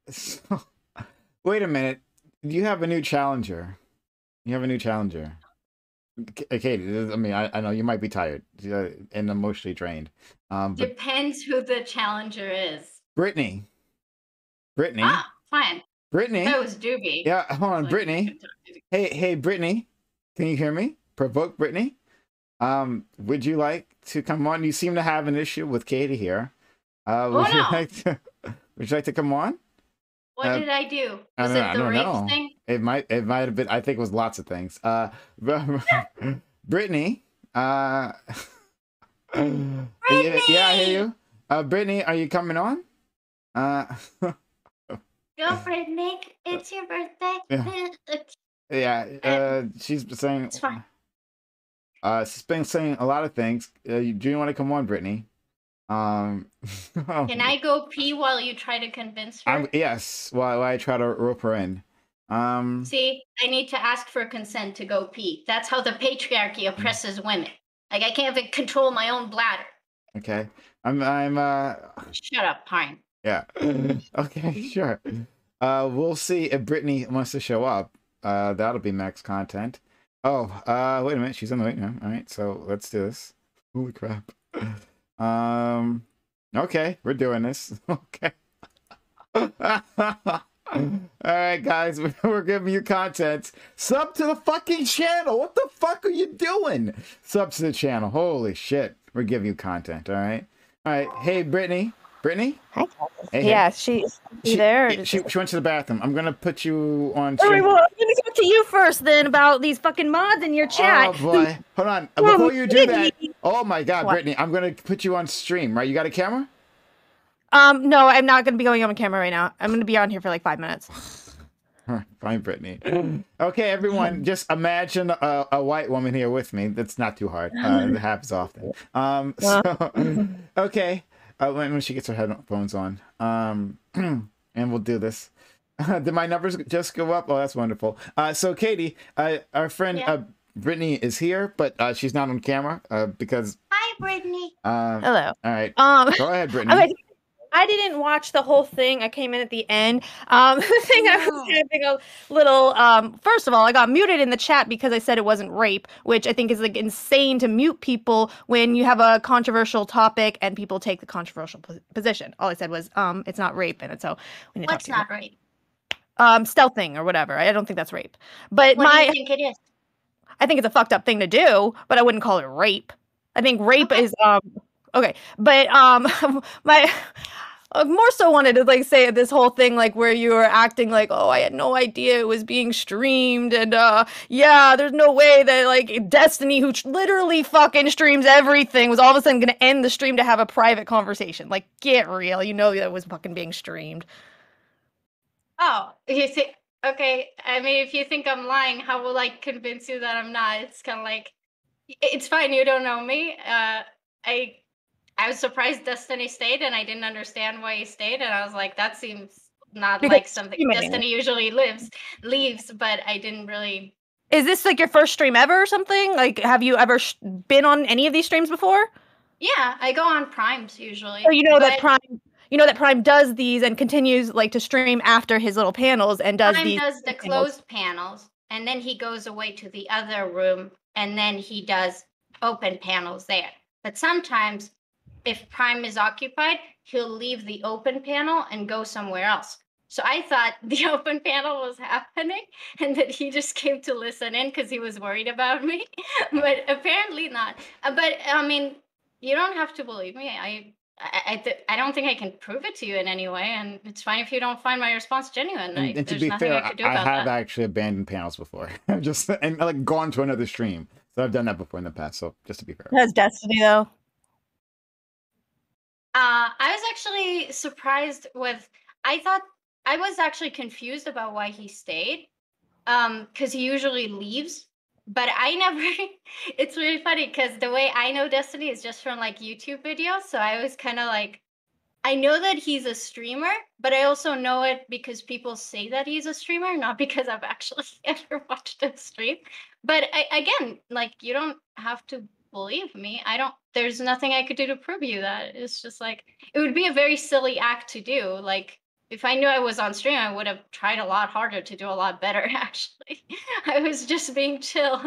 So, wait a minute. You have a new challenger. You have a new challenger. Katie, I mean, I know you might be tired and emotionally drained. But Depends who the challenger is. Brittany, Brittany, Ah, fine. That Brittany. was Doobie. Yeah, hold I was on, like, I Brittany. could talk to Hey, Brittany. Can you hear me? Provoke Brittany. Would you like to come on? You seem to have an issue with Katie here. Oh Would you no. like to? Would you like to come on? What Uh, did I do? Was it I the don't rape know. thing? It might have been. I think it was lots of things. Brittany. Uh, yeah, I hear Brittany! you. Brittany, are you coming on? Uh, Go, Brittany. It's your birthday. yeah, yeah. And it's fine. She's been saying a lot of things. Do you want to come on, Brittany? Um, Can I go pee while you try to convince I'm her? yes. While I try to rope her in. Um, See, I need to ask for consent to go pee. That's how the patriarchy oppresses women. Like, I can't even control my own bladder. okay. I'm. Shut up, Pine. Yeah. Okay, sure. We'll see if Brittany wants to show up. That'll be max content. Oh, wait a minute. She's on the way now. All right, so let's do this. Holy crap. Um, okay, we're doing this. Okay. All right, guys, we're giving you content. Sub to the fucking channel. What the fuck are you doing? Sub to the channel. Holy shit. We're giving you content, all right? All right. Hey, Brittany. Brittany? Hi. Hey, hey. Yeah, she's there. She went to the bathroom. I'm gonna put you on All right, stream. well, I'm gonna go to you first then about these fucking mods in your Oh chat. boy. Hold on. Um, Before you do that, Brittany- oh my god, what? Brittany, I'm gonna put you on stream, right? You got a camera? No, I'm not gonna be going on camera right now. I'm gonna be on here for like 5 minutes. Fine, Brittany. Okay, everyone, just imagine a white woman here with me. That's not too hard. It happens often. Okay. When she gets her headphones on. And we'll do this. Did my numbers just go up? Oh, that's wonderful. So Katie, our friend Yeah. Brittany is here, but she's not on camera because. Hi, Brittany. Hello. All right. Um, Go ahead, Brittany. okay, I didn't watch the whole thing. I came in at the end. The thing I was having a little. First of all, I got muted in the chat because I said it wasn't rape, which I think is like insane to mute people when you have a controversial topic and people take the controversial position. All I said was, it's not rape, and so we need to talk What's to you. not rape? Stealthing or whatever. I don't think that's rape. But What do you think it is? I think it's a fucked up thing to do, but I wouldn't call it rape. I think rape is okay. But my more so wanted to like say this whole thing like where you were acting like, oh, I had no idea it was being streamed, and yeah, there's no way that like Destiny, who literally fucking streams everything, was all of a sudden gonna end the stream to have a private conversation. Like, get real, you know that it was fucking being streamed. Oh, you think? Okay. I mean, if you think I'm lying, how will I convince you that I'm not? It's kind of like, it's fine. You don't know me. I was surprised Destiny stayed, and I didn't understand why he stayed, and I was like, that seems not Because like something streaming. Destiny usually leaves, but I didn't really. Is this like your first stream ever or something? Like, have you ever been on any of these streams before? Yeah, I go on Primes usually. So you know that but Prime does these and continues like to stream after his little panels and does Prime these does the panels. closed panels, and then he goes away to the other room, and then he does open panels there. But sometimes, if Prime is occupied, he'll leave the open panel and go somewhere else. So I thought the open panel was happening and that he just came to listen in because he was worried about me, but apparently not. But I mean, you don't have to believe me. I don't think I can prove it to you in any way, and it's fine if you don't find my response genuine. And to There's be nothing fair, I could do I about have that. actually abandoned panels before. Just and like gone to another stream. So I've done that before in the past. So just to be fair. Has Destiny though? I was actually surprised with. I thought I was actually confused about why he stayed, because he usually leaves. But I never. It's really funny because the way I know Destiny is just from like YouTube videos. So I was kind of like, I know that he's a streamer, but I also know it because people say that he's a streamer, not because I've actually ever watched a stream. But again, like, you don't have to believe me. There's nothing I could do to prove you that. It's just like, it would be a very silly act to do. Like, if I knew I was on stream, I would have tried a lot harder to do a lot better. Actually, I was just being chill.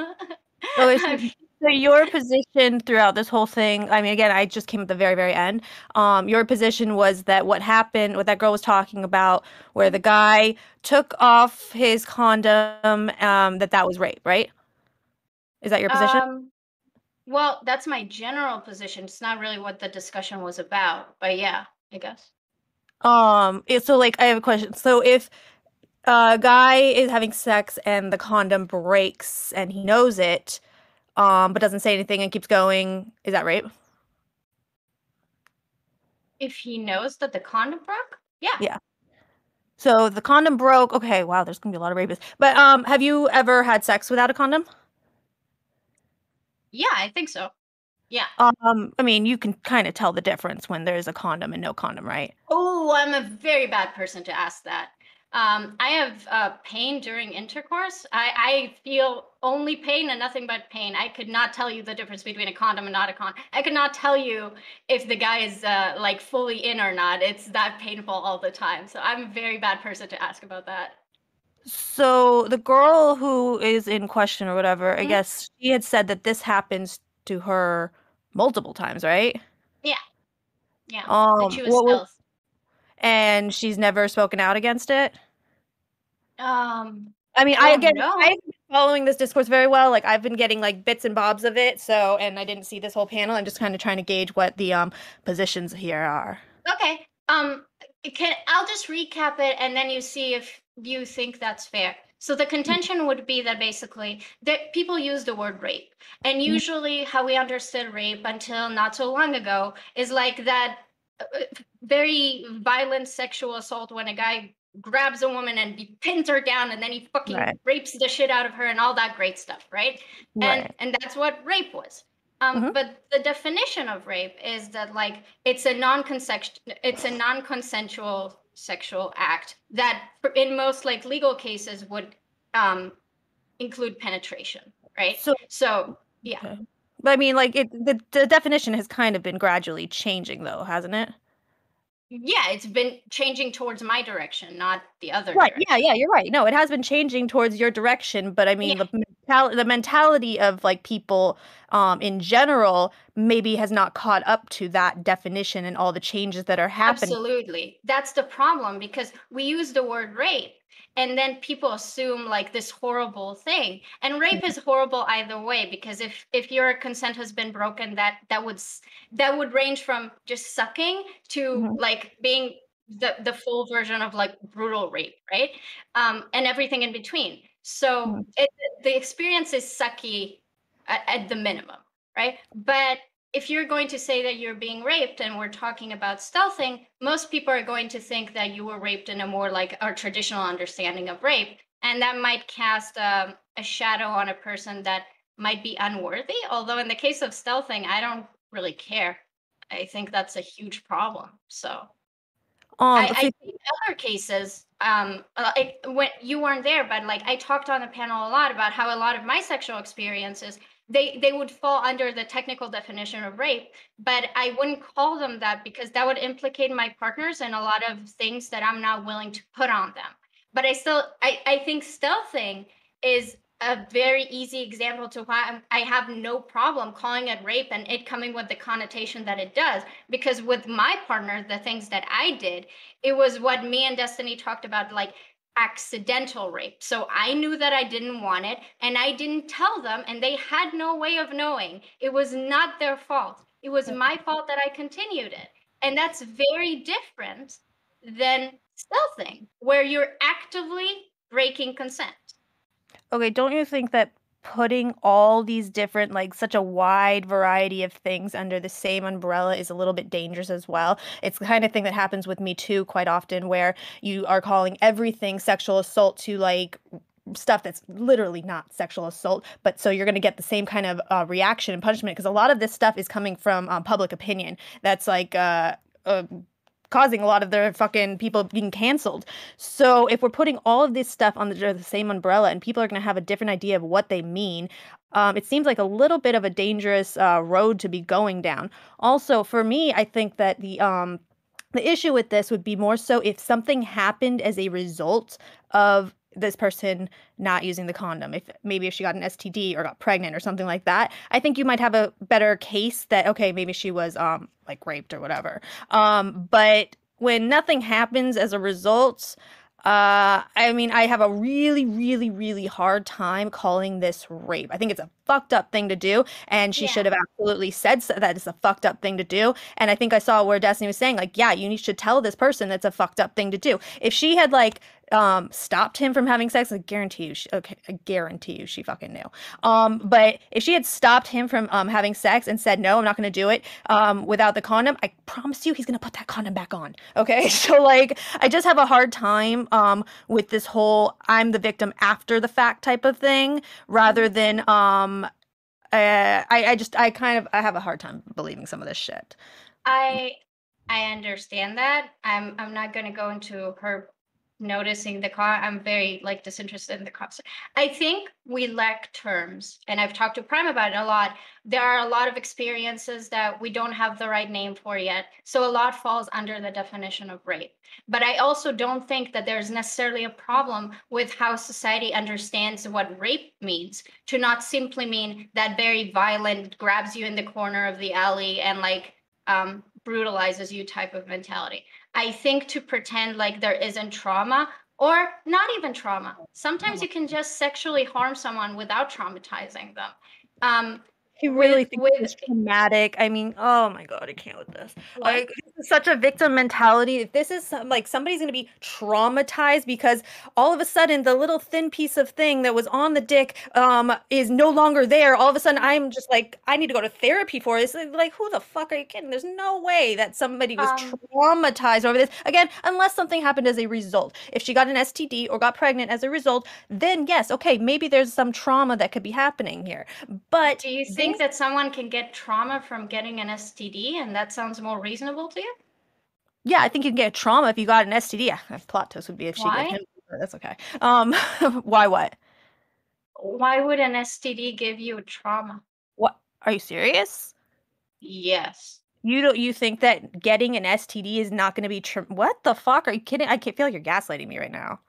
Okay, so your position throughout this whole thing, I mean, again, I just came at the very, very end. Your position was that what happened, what that girl was talking about, where the guy took off his condom, that was rape, right? Is that your position? Well, that's my general position. It's not really what the discussion was about, but yeah, I guess. So like, I have a question. So if a guy is having sex and the condom breaks and he knows it, but doesn't say anything and keeps going, is that rape? If he knows that the condom broke, yeah. Yeah. So the condom broke. Okay, wow, there's gonna be a lot of rapists. But have you ever had sex without a condom? Yeah, I think so. Yeah. I mean, you can kind of tell the difference when there's a condom and no condom, right? Oh, I'm a very bad person to ask that. I have pain during intercourse. I feel only pain and nothing but pain. I could not tell you the difference between a condom and not a condom. I could not tell you if the guy is like fully in or not. It's that painful all the time. So I'm a very bad person to ask about that. So the girl who is in question or whatever, I Mhm. guess she had said that this happens to her multiple times, right? Yeah, yeah. That she was What was, stealth. and she's never spoken out against it? I mean, I don't I've know. been following this discourse very well. Like I've been getting like bits and bobs of it. So, and I didn't see this whole panel. I'm just kind of trying to gauge what the positions here are. Okay. I'll just recap it and then you see if you think that's fair. So the contention would be that basically that people use the word rape. And Mhm. usually how we understood rape until not so long ago is like that very violent sexual assault when a guy grabs a woman and he pins her down and then he fucking Right. rapes the shit out of her and all that great stuff, right? And Right. that's what rape was. Hmm. But the definition of rape is that like it's a non-consensual sexual act that in most like legal cases would um, include penetration, right? So, So yeah. okay. But I mean, like the definition has kind of been gradually changing, though, hasn't it? Yeah, it's been changing towards my direction, not the other Right. Yeah. direction. Yeah. You're right. No, it has been changing towards your direction, but I Yeah, mean, the mentality of like people, in general, maybe has not caught up to that definition and all the changes that are happening. absolutely. That's the problem because we use the word rape and then people assume like this horrible thing. And rape is horrible either way because if your consent has been broken that would range from just sucking to Mhm. like being the full version of like brutal rape, right? And everything in between. So Mhm. the experience is sucky at the minimum, right? But if you're going to say that you're being raped and we're talking about stealthing, most people are going to think that you were raped in a more like our traditional understanding of rape. And that might cast a shadow on a person that might be unworthy. Although, in the case of stealthing, I don't really care. I think that's a huge problem. So, I So, think other cases, when you weren't there, but like I talked on the panel a lot about how a lot of my sexual experiences they would fall under the technical definition of rape, but I wouldn't call them that because that would implicate my partners in a lot of things that I'm not willing to put on them. But I think stealthing is a very easy example to why I have no problem calling it rape and it coming with the connotation that it does. Because with my partner, the things that I did, it was what me and Destiny talked about, like accidental rape. So I knew that I didn't want it and I didn't tell them, and they had no way of knowing. It was not their fault. It was my fault that I continued it. And that's very different than stealthing, where you're actively breaking consent. okay, don't you think that putting all these different, like such a wide variety of things under the same umbrella is a little bit dangerous as well? It's the kind of thing that happens with me too quite often, where you are calling everything sexual assault to like stuff that's literally not sexual assault, but so you're going to get the same kind of reaction and punishment because a lot of this stuff is coming from public opinion that's like uh, causing a lot of their fucking people being canceled. So if we're putting all of this stuff under the same umbrella and people are going to have a different idea of what they mean, it seems like a little bit of a dangerous road to be going down. Also, for me, I think that The issue with this would be more so if something happened as a result of this person not using the condom. If she got an STD or got pregnant or something like that, I think you might have a better case that, okay, maybe she was like raped or whatever. But when nothing happens as a result, I mean, I have a really, really, really hard time calling this rape. I think it's a fucked up thing to do, and she should Yeah. have absolutely said that it's a fucked up thing to do. And I think I saw where Destiny was saying, like, yeah, you should tell this person that's a fucked up thing to do. If she had like stopped him from having sex, I guarantee you, I guarantee you, she fucking knew. But if she had stopped him from having sex and said, no, I'm not going to do it without the condom, I promise you, he's going to put that condom back on. Okay, so like, I just have a hard time with this whole I'm the victim after the fact type of thing, rather than I have a hard time believing some of this shit. I understand that. I'm not going to go into her noticing the car. I'm very like disinterested in the cops. I think we lack terms, and I've talked to Prime about it a lot. There are a lot of experiences that we don't have the right name for yet, so a lot falls under the definition of rape. But I also don't think that there's necessarily a problem with how society understands what rape means, to not simply mean that very violent, grabs you in the corner of the alley and like brutalizes you type of mentality. I think to pretend like there isn't trauma, or not even trauma. Sometimes you can just sexually harm someone without traumatizing them. You really think it's traumatic? I mean, oh my god, I can't with this. What? Like, this is such a victim mentality. If this is like somebody's gonna be traumatized because all of a sudden the little thin piece of thing that was on the dick is no longer there. All of a sudden, I'm just like, I need to go to therapy for this. Like, who the fuck are you kidding? There's no way that somebody was traumatized over this. Again, unless something happened as a result. If she got an STD or got pregnant as a result, then yes, okay, maybe there's some trauma that could be happening here. But do you think that someone can get trauma from getting an STD, and that sounds more reasonable to you? Yeah, I think you can get trauma if you got an STD. Yeah, plot twist would be if she did him. That's okay. Why what? Why would an STD give you trauma? What? Are you serious? Yes. You think that getting an STD is not going to be what the fuck? Are you kidding? I feel like you're gaslighting me right now.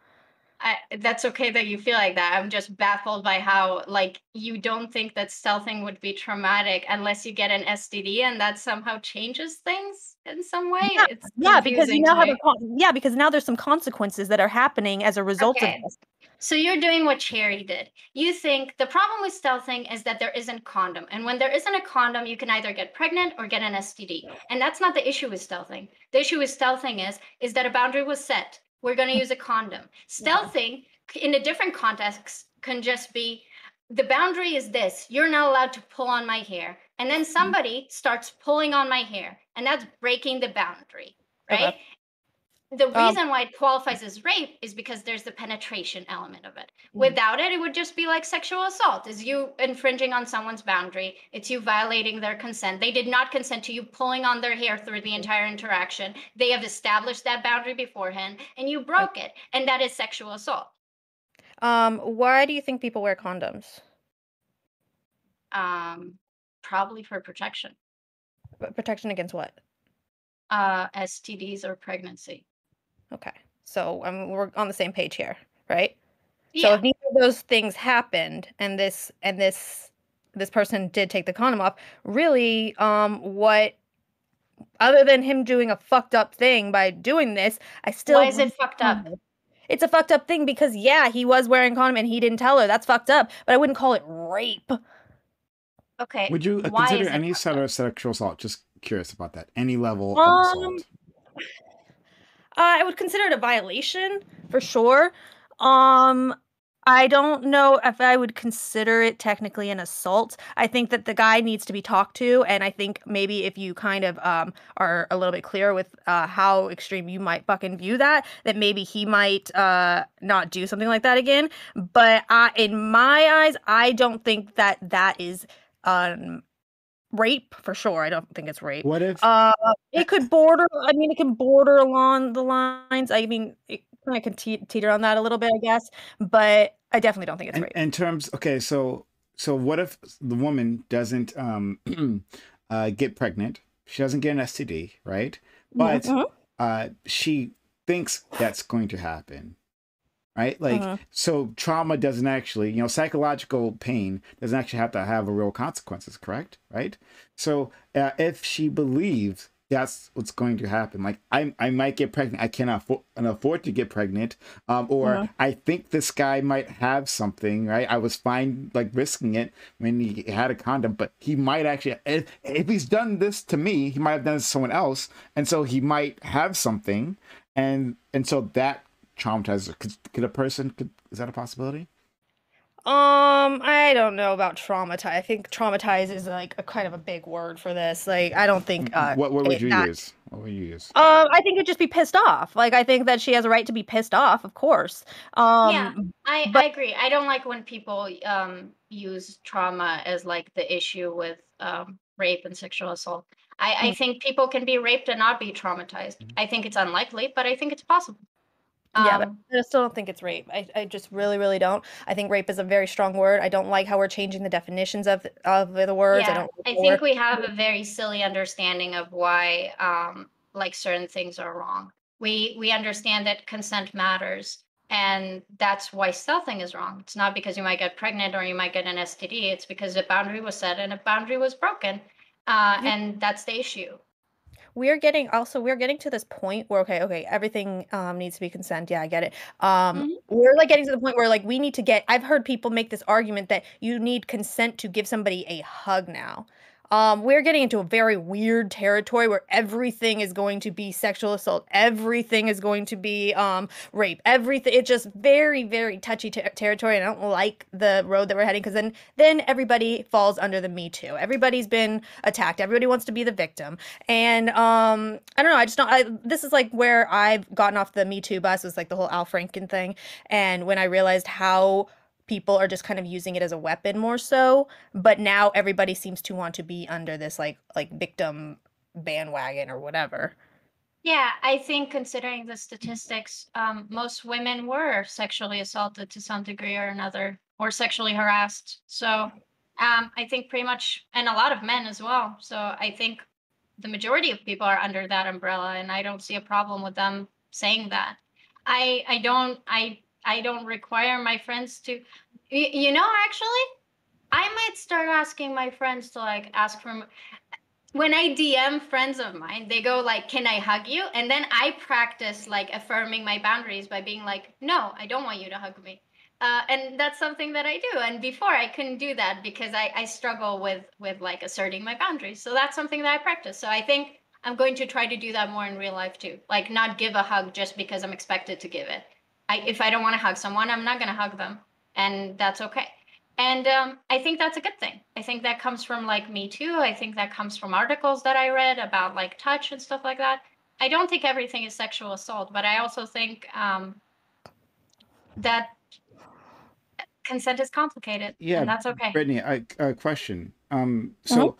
That's okay that you feel like that. I'm just baffled by how, like, you don't think that stealthing would be traumatic unless you get an STD, and that somehow changes things in some way. Yeah, it's because you now have because now there's some consequences that are happening as a result of this. So you're doing what Cherry did. You think the problem with stealthing is that there isn't condom, and when there isn't a condom, you can either get pregnant or get an STD, and that's not the issue with stealthing. The issue with stealthing is that a boundary was set. We're going to use a condom. Stealthing in a different context can just be, the boundary is this: you're not allowed to pull on my hair, and then somebody starts pulling on my hair, and that's breaking the boundary, right? Okay. The reason why it qualifies as rape is because there's the penetration element of it. Without it, it would just be like sexual assault. Is you infringing on someone's boundary. It's you violating their consent. They did not consent to you pulling on their hair through the entire interaction. They have established that boundary beforehand, and you broke it. And that is sexual assault. Why do you think people wear condoms? Probably for protection. But protection against what? STDs or pregnancy. Okay, so we're on the same page here, right? Yeah. So if neither of those things happened, and this person did take the condom off, really, what, other than him doing a fucked up thing by doing this, I still. Why is it fucked up? It's a fucked up thing because yeah, he was wearing a condom and he didn't tell her. That's fucked up, but I wouldn't call it rape. Okay. Would you consider any sort of sexual assault? Just curious about that. Any level of assault? I would consider it a violation for sure. I don't know if I would consider it technically an assault. I think that the guy needs to be talked to, and I think maybe if you kind of are a little bit clear with how extreme you might fucking view that maybe he might not do something like that again. But in my eyes, I don't think that is rape for sure. I don't think it's rape. What if it could border? I mean, it can border along the lines. I mean, it kind of can teeter on that a little bit, I guess. But I definitely don't think it's rape. In terms, okay, so what if the woman doesn't get pregnant? She doesn't get an STD, right? But she thinks that's going to happen. Right? Like, so trauma doesn't actually, psychological pain doesn't actually have to have a real consequences, correct? Right? So if she believes that's what's going to happen, like I might get pregnant, I cannot afford to get pregnant, or I think this guy might have something, right? I was fine like risking it when he had a condom, but he might actually, if he's done this to me, he might have done this to someone else, and so he might have something, and so that traumatized. Could a person, is that a possibility? I don't know about traumatize. I think traumatize is like a kind of a big word for this. Like, I don't think What would you use? What would you use? I think it'd just be pissed off. Like, I think that she has a right to be pissed off, of course. Yeah, I but agree. I don't like when people use trauma as like the issue with rape and sexual assault. I think people can be raped and not be traumatized. I think it's unlikely, but I think it's possible. yeah, but I still don't think it's rape. I just really, really don't. I think rape is a very strong word. I don't like how we're changing the definitions of the words. Yeah, I think we have a very silly understanding of why like certain things are wrong. We understand that consent matters, and that's why stealthing is wrong. It's not because you might get pregnant or you might get an STD. It's because a boundary was set and a boundary was broken, and that's the issue. We're getting to this point where okay, everything needs to be consent. Yeah, I get it. We're like getting to the point where like we need to get. I've heard people make this argument that you need consent to give somebody a hug now. We're getting into a very weird territory where everything is going to be sexual assault. Everything is going to be rape. Everything. It's just very, very touchy territory. And I don't like the road that we're heading because then everybody falls under the Me Too. Everybody's been attacked. Everybody wants to be the victim. And I don't know. I just don't. This is like where I've gotten off the Me Too bus. Was like the whole Al Franken thing. And when I realized how people are just kind of using it as a weapon more so, but now everybody seems to want to be under this like victim bandwagon or whatever. Yeah, I think considering the statistics, most women were sexually assaulted to some degree or another, or sexually harassed. So I think pretty much, and a lot of men as well. So I think the majority of people are under that umbrella, and I don't see a problem with them saying that. I don't require my friends to, actually, I might start asking my friends to like ask for, when I DM friends of mine, they go like, "Can I hug you?" And then I practice like affirming my boundaries by being like, "No, I don't want you to hug me." And that's something that I do. And before I couldn't do that because I struggle with like asserting my boundaries. So that's something that I practice. So I think I'm going to try to do that more in real life too. Like not give a hug just because I'm expected to give it. If I don't want to hug someone, I'm not going to hug them. And that's okay. And I think that's a good thing. I think that comes from like Me Too. I think that comes from articles that I read about like touch and stuff like that. I don't think everything is sexual assault, but I also think that consent is complicated. Yeah, and that's okay. Brittany, a question. So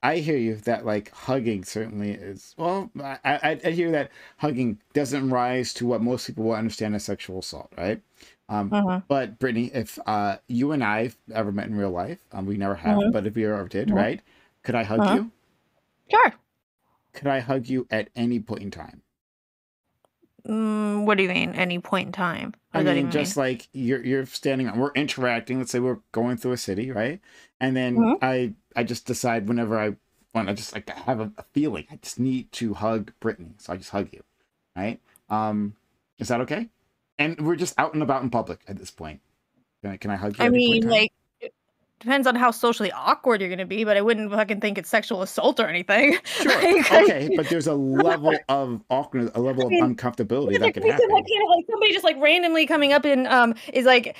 I hear you that like hugging certainly is, well, I hear that hugging doesn't rise to what most people will understand as sexual assault, right? But Brittany, if you and I ever met in real life, we never have, but if we ever did, right? Could I hug you? Sure. Could I hug you at any point in time? What do you mean? Any point in time? I mean, just like you're standing on, we're interacting. Let's say we're going through a city, right? And then I just decide whenever I want, I just like have a feeling. I just need to hug Brittany, so I just hug you, right? Is that okay? And we're just out and about in public at this point. Can I hug you? I mean, like, it depends on how socially awkward you're gonna be, but I wouldn't fucking think it's sexual assault or anything. Sure. Okay, but there's a level of awkwardness, a level of uncomfortability that can happen. Like, kind of like somebody just like randomly coming up and is like,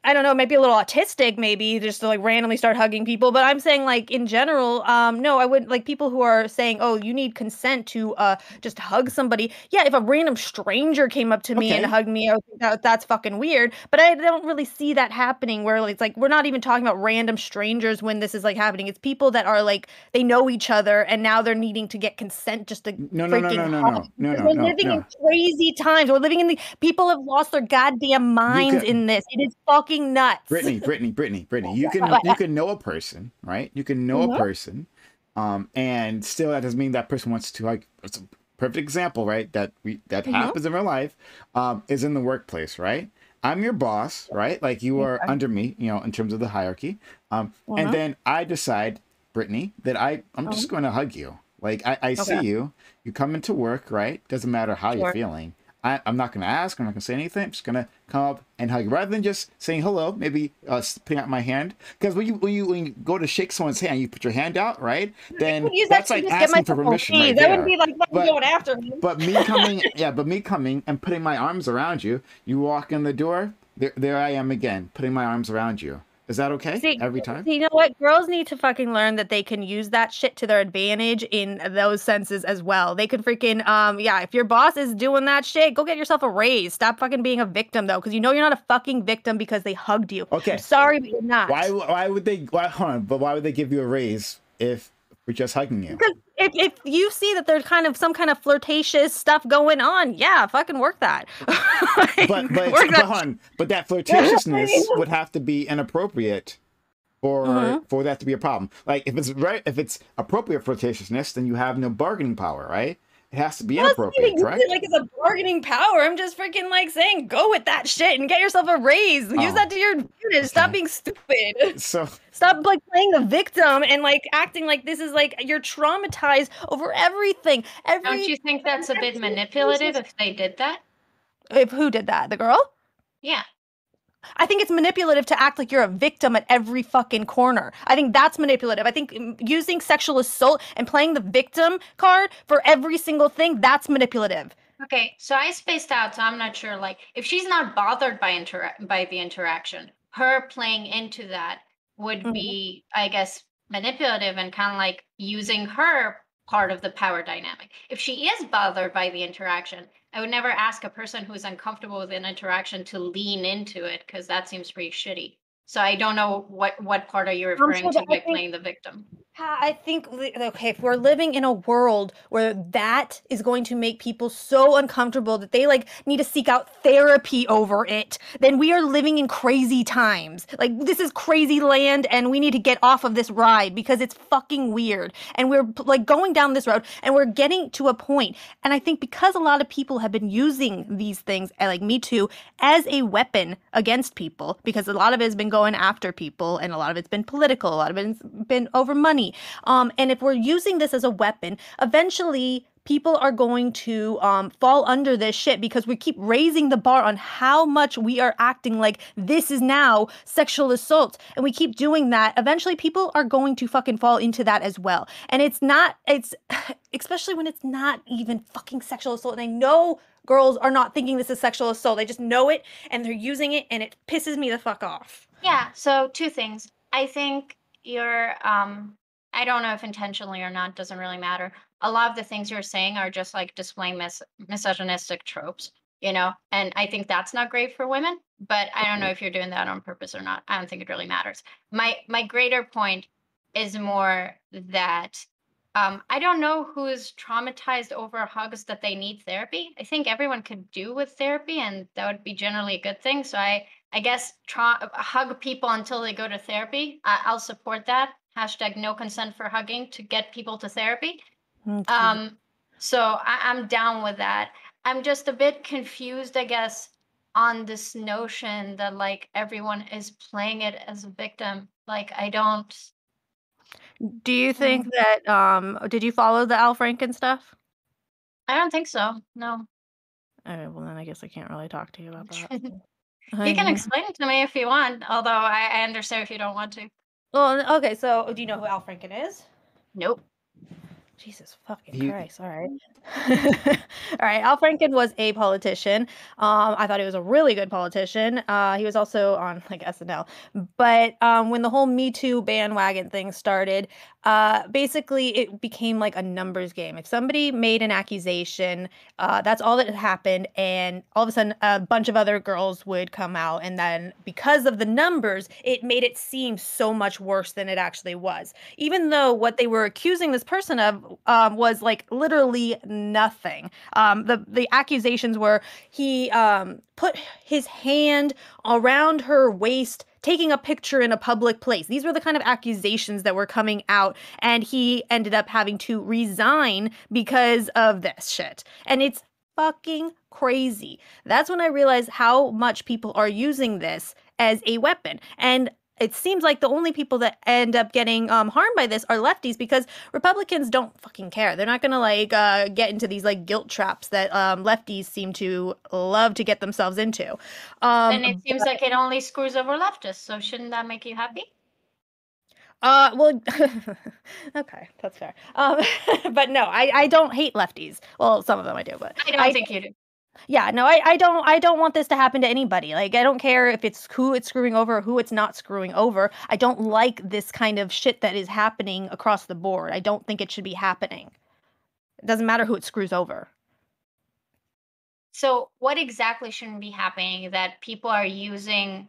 I don't know, might be a little autistic, maybe just to like randomly start hugging people. But I'm saying like in general, no, I wouldn't like people who are saying, oh, you need consent to just hug somebody. Yeah, if a random stranger came up to me and hugged me, I would think that's fucking weird. But I don't really see that happening where it's like we're not even talking about random strangers when this is like happening. It's people that are like they know each other and now they're needing to get consent just to no. We're living in crazy times. We're living in the people have lost their goddamn minds in this. It is fucking nuts. Brittany, you can know a person, right? You can know a person, and still that doesn't mean that person wants to like perfect example, right? That Mhm. happens in real life, is in the workplace, right? I'm your boss, right? Like you are Okay. under me, in terms of the hierarchy. And Mhm. then I decide, Brittany, that I'm just Mhm. going to hug you. Like I see Okay. you come into work, right? Doesn't matter how you're Sure. feeling. I'm not going to ask. I'm not going to say anything. I'm just going to come up and hug you, rather than just saying hello. Maybe putting out my hand. Because when you go to shake someone's hand, you put your hand out, right? I Then would use that that's to like just get asking for myself a permission right raise. I wouldn't there. be like fucking But going after him. me coming and putting my arms around you. You walk in the door. There I am again, putting my arms around you. Is that okay See, every time? see, you know what? Girls need to fucking learn that they can use that shit to their advantage in those senses as well. They can freaking, yeah, if your boss is doing that shit, go get yourself a raise. Stop fucking being a victim, though, because you know you're not a fucking victim because they hugged you. I'm Okay. sorry, but you're not. Why would they? Hold on. But why would they give you a raise if we're just hugging you? Because if you see that there's kind of some kind of flirtatious stuff going on, yeah, fucking work that. Work that. Hold on. But that Shit. flirtatiousness would have to be inappropriate Mhm. for that to be a problem. Like if it's appropriate flirtatiousness, then you have no bargaining power, right? It has to be Well, it's not inappropriate, even use it correct? like as a bargaining power. I'm just freaking like saying, go with that shit and get yourself a raise. Use Oh, that to your advantage. Stop okay. being stupid. So Stop like playing the victim and like acting like this is like you're traumatized over everything. Don't Every you think that's a bit every manipulative if they did that? if who did that? The girl? Yeah. I think it's manipulative to act like you're a victim at every fucking corner. I think that's manipulative. I think using sexual assault and playing the victim card for every single thing, that's manipulative. Okay, so I spaced out, so I'm not sure. Like, if she's not bothered by by the interaction, her playing into that would Mhm. be, I guess, manipulative and kind of like using her part of the power dynamic. If she is bothered by the interaction, I would never ask a person who's uncomfortable with an interaction to lean into it because that seems pretty shitty. So I don't know what part are you referring So to I by think playing the victim. I think, okay, if we're living in a world where that is going to make people so uncomfortable that they like need to seek out therapy over it, then we are living in crazy times. Like, this is crazy land and we need to get off of this ride because it's fucking weird. And we're like going down this road and we're getting to a point. And I think because a lot of people have been using these things, like Me Too, as a weapon against people, because a lot of it has been going after people and a lot of it's been political, a lot of it's been over money. And if we're using this as a weapon, eventually people are going to fall under this shit because we keep raising the bar on how much we are acting like this is now sexual assault. And we keep doing that. Eventually people are going to fucking fall into that as well. And it's especially when it's not even fucking sexual assault. And I know girls are not thinking this is sexual assault. They just know it and they're using it and it pisses me the fuck off. Yeah, so two things. I think you're I don't know if intentionally or not, doesn't really matter. A lot of the things you're saying are just like displaying misogynistic tropes, and I think that's not great for women, but I don't know if you're doing that on purpose or not. I don't think it really matters. My greater point is more that I don't know who's traumatized over hugs that they need therapy. I think everyone could do with therapy, and that would be generally a good thing. So I guess hug people until they go to therapy. I'll support that. Hashtag no consent for hugging to get people to therapy. Jesus. Um, so I'm down with that. I'm just a bit confused, I guess, on this notion that like everyone is playing it as a victim. Like I don't. Do you think Mm, that did you follow the Al Franken stuff? I don't think so. No. Okay, well then I guess I can't really talk to you about that. You can I explain it to me if you want, although I understand if you don't want to. well, okay, so do you know who Al Franken is? Nope. Jesus fucking you Christ! All right, all right. Al Franken was a politician. I thought he was a really good politician. He was also on like SNL. But when the whole Me Too bandwagon thing started, basically it became like a numbers game. If somebody made an accusation, that's all that had happened, and all of a sudden a bunch of other girls would come out, and then because of the numbers, it made it seem so much worse than it actually was, even though what they were accusing this person of was like literally nothing. The accusations were he put his hand around her waist taking a picture in a public place. These were the kind of accusations that were coming out, and he ended up having to resign because of this shit. And it's fucking crazy. That's when I realized how much people are using this as a weapon. And it seems like the only people that end up getting harmed by this are lefties, because Republicans don't fucking care. They're not gonna like get into these like guilt traps that lefties seem to love to get themselves into. And it seems like it only screws over leftists. So shouldn't that make you happy? Well, okay, that's fair. But no, I don't hate lefties. Well, some of them I do, but I don't think you do. yeah, no, I don't want this to happen to anybody. Like, I don't care if it's who it's screwing over or who it's not screwing over. I don't like this kind of shit that is happening across the board. I don't think it should be happening. It doesn't matter who it screws over. So what exactly shouldn't be happening that people are using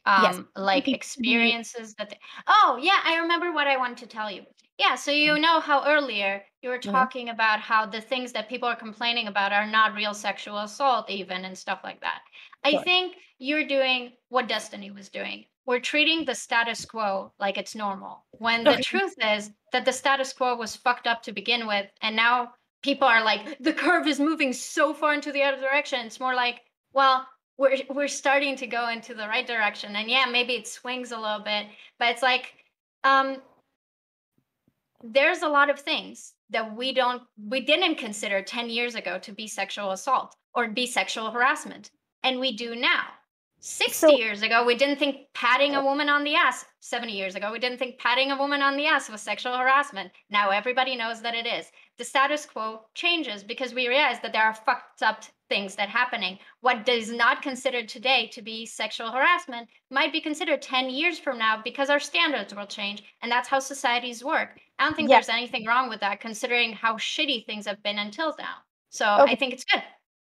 Yes. like experiences that oh yeah, I remember what I wanted to tell you. Yeah, so you know how earlier you were talking about how the things that people are complaining about are not real sexual assault even and stuff like that. I Sure. think you're doing what Destiny was doing. We're treating the status quo like it's normal, when the Okay. truth is that the status quo was fucked up to begin with, and now people are like, the curve is moving so far into the other direction. It's more like, well, we're starting to go into the right direction, and yeah, maybe it swings a little bit, but it's like there's a lot of things that we didn't consider 10 years ago to be sexual assault or be sexual harassment, and we do now. 60 years ago, we didn't think patting a woman on the ass. 70 years ago, we didn't think patting a woman on the ass was sexual harassment. Now everybody knows that it is. The status quo changes because we realize that there are fucked up things that happening. What is not considered today to be sexual harassment might be considered 10 years from now because our standards will change, and that's how societies work. I don't think there's anything wrong with that, considering how shitty things have been until now. So I think it's good.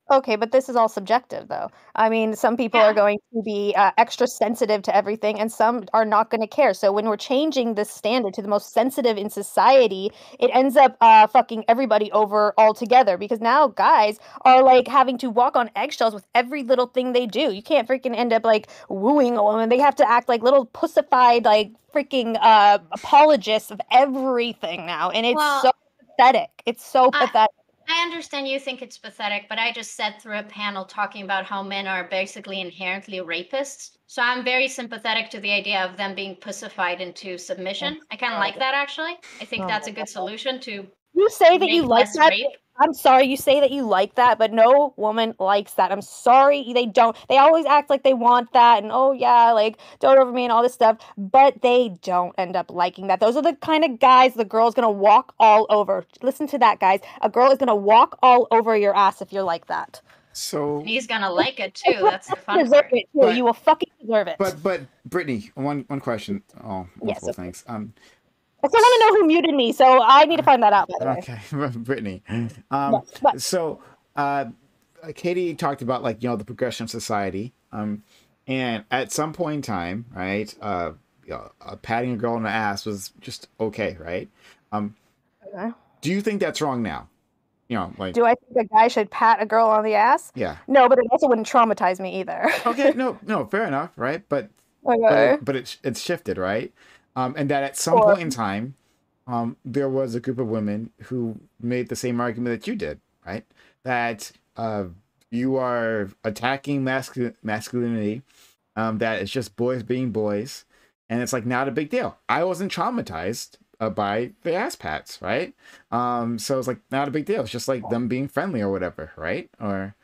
Okay, but this is all subjective, though. I mean, some people are going to be extra sensitive to everything, and some are not going to care. So when we're changing this standard to the most sensitive in society, it ends up fucking everybody over altogether, because now guys are like having to walk on eggshells with every little thing they do. You can't freaking end up like wooing a woman. They have to act like little pussified, like freaking apologists of everything now, and it's so pathetic. It's so pathetic. I understand you think it's pathetic, but I just sat through a panel talking about how men are basically inherently rapists. So I'm very sympathetic to the idea of them being pussified into submission. I kind of like that, actually. I think that's a good solution to You say that you like that. rape. I'm sorry, you say that you like that, but no woman likes that. I'm sorry, they don't. They always act like they want that, and oh yeah, like don't over me and all this stuff, but they don't end up liking that. Those are the kind of guys the girl's gonna walk all over. Listen to that, guys. A girl is gonna walk all over your ass if you're like that. So he's gonna like it too. That's the fun part. It too. You will fucking deserve it. But Brittany, one question. Oh, multiple things. I still want to know who muted me, so I need to find that out, by the way. Okay, Brittany. So Katee talked about, like, the progression of society. And at some point in time, right, patting a girl on the ass was just okay, right? Do you think that's wrong now? Like, do I think a guy should pat a girl on the ass? Yeah. No, but it also wouldn't traumatize me either. Okay, no, fair enough, right? But it's shifted, right? And that at some point in time, there was a group of women who made the same argument that you did, right? That you are attacking masculinity, that it's just boys being boys, and it's like not a big deal. I wasn't traumatized by the ass pats, right? So it's like not a big deal. It's just like them being friendly or whatever, right? Or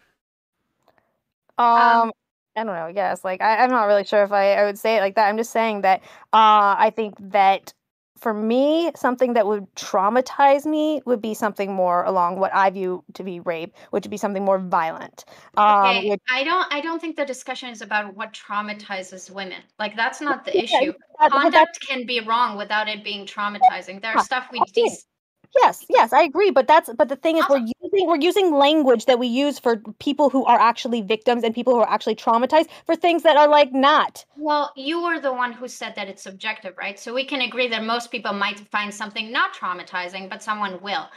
I don't know. Yes, like I'm not really sure if I would say it like that. I'm just saying that I think that for me, something that would traumatize me would be something more along what I view to be rape, which would be something more violent. Okay, I don't think the discussion is about what traumatizes women. Like, that's not the issue. Conduct can be wrong without it being traumatizing. There's stuff we Yes, I agree. But the thing is, we're using language that we use for people who are actually victims and people who are actually traumatized for things that are like not. Well, you were the one who said that it's subjective, right? So we can agree that most people might find something not traumatizing, but someone will.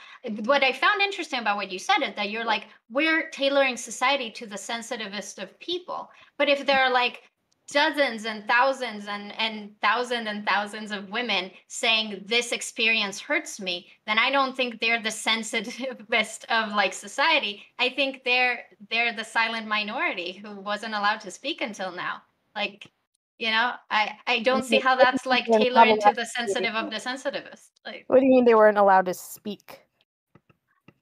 What I found interesting about what you said is that you're like, we're tailoring society to the sensitivist of people. But if there are like dozens and thousands and thousands of women saying this experience hurts me, then I don't think they're the sensitivest of like society. I think they're the silent minority who wasn't allowed to speak until now. Like, I don't see how that's like They're not tailored to allowed the to sensitive speak. of the sensitivist. Like, What do you mean they weren't allowed to speak?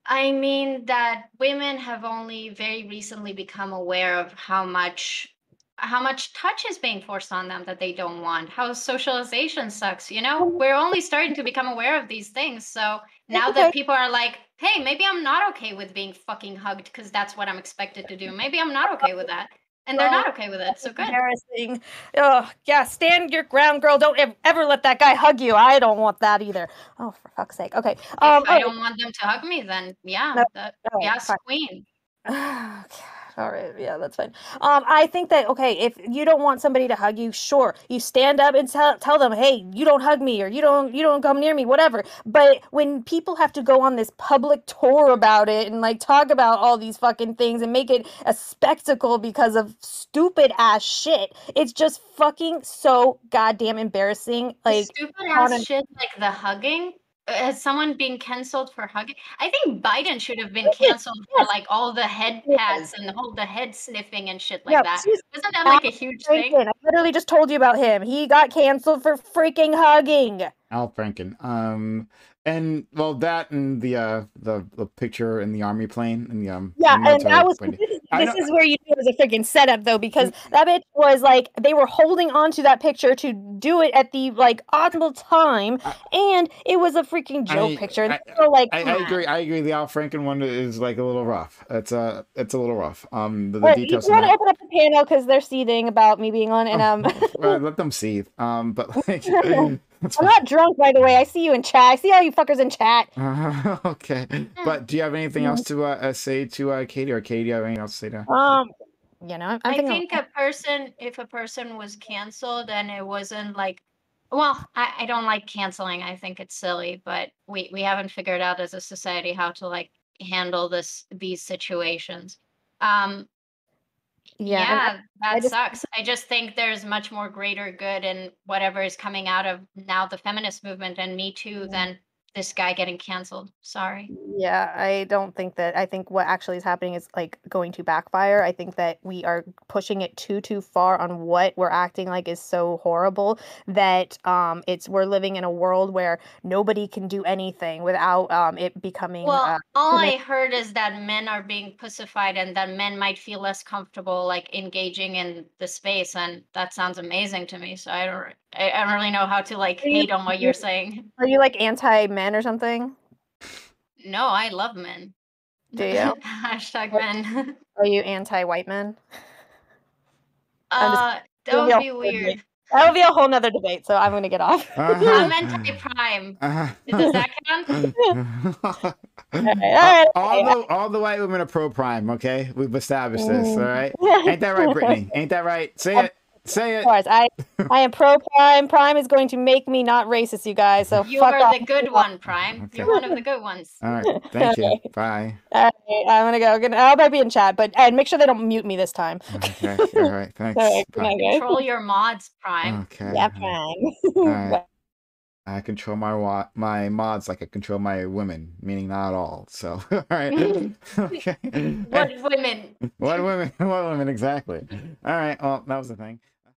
I mean that women have only very recently become aware of how much touch is being forced on them that they don't want, how socialization sucks, we're only starting to become aware of these things. So It's now okay. that people are like, hey, maybe I'm not okay with being fucking hugged because that's what I'm expected to do, maybe I'm not okay with that, and they're not okay with it, so good. Embarrassing. Oh, yeah, stand your ground, girl. Don't ever let that guy hug you. I don't want that either. Oh, for fuck's sake. Okay. If I all don't want them to hug me, then yeah, No, that all right, yes, fine. queen. Okay. All right, yeah, that's fine. I think that, okay, if you don't want somebody to hug you, sure, you stand up and tell them, hey, you don't hug me, or you don't come near me, whatever. But when people have to go on this public tour about it and like talk about all these fucking things and make it a spectacle because of stupid ass shit, it's just fucking so goddamn embarrassing. Like, Stupid ass shit like the hugging. Has someone been canceled for hugging? I think Biden should have been canceled for yes, like all the head yes. pats and all the head sniffing and shit Yeah, like that. she's Wasn't that Al like a huge thing? Franken. I literally just told you about him. He got canceled for freaking hugging. Al Franken. And well, that and the picture in the army plane in the Yeah, and military. that was I this know. is where you knew it was a freaking setup though, because that bitch was like they were holding on to that picture to do it at the like optimal time, and it was a freaking joke picture. And so like, I agree. I agree. The Al Franken one is like a little rough. It's a little rough. The you details in want to that. open up the panel because they're seething about me being on, and Let them see. But like, that's I'm fine. not drunk, by the way. I see you in chat. I see all you fuckers in chat. Okay. But do you have anything else to say to Katee, or Katee, do you have anything else to say to? I think if a person was canceled and it wasn't like, well, I don't like canceling. I think it's silly, but we haven't figured out as a society how to like handle these situations. Yeah, I That just sucks. I just think there's much more greater good in whatever is coming out of now the feminist movement and Me Too than this guy getting canceled. Sorry. Yeah, I don't think that. I think what actually is happening is like going to backfire. I think that we are pushing it too far on what we're acting like is so horrible that we're living in a world where nobody can do anything without it becoming Well, all I heard is that men are being pussified and that men might feel less comfortable like engaging in the space, and that sounds amazing to me. So I don't really know how to like Are you hate on what you're saying. are you like anti-men or something? No, I love men. Do you? Hashtag men. Are you anti-white men? That would be weird. That would be a whole nother debate, so I'm gonna get off. I'm anti-prime. Does that count? All the white women are pro Prime. Okay, we've established this. All right, ain't that right, Brittany? Ain't that right? Say it. Say it. Of course, I am pro Prime. Prime is going to make me not racist, you guys. So You fuck are off. the good one, Prime. Okay. You're one of the good ones. All right, thank you. Bye. All right, I'm gonna go. I hope I be in chat, but and make sure they don't mute me this time. Okay. All right. Thanks. All right, Bye. Control your mods, Prime. Okay. yeah, Prime. All right. I control my mods like I control my women, meaning not all. So, all right. Okay. What women? What women? What women exactly? All right. Well, that was the thing.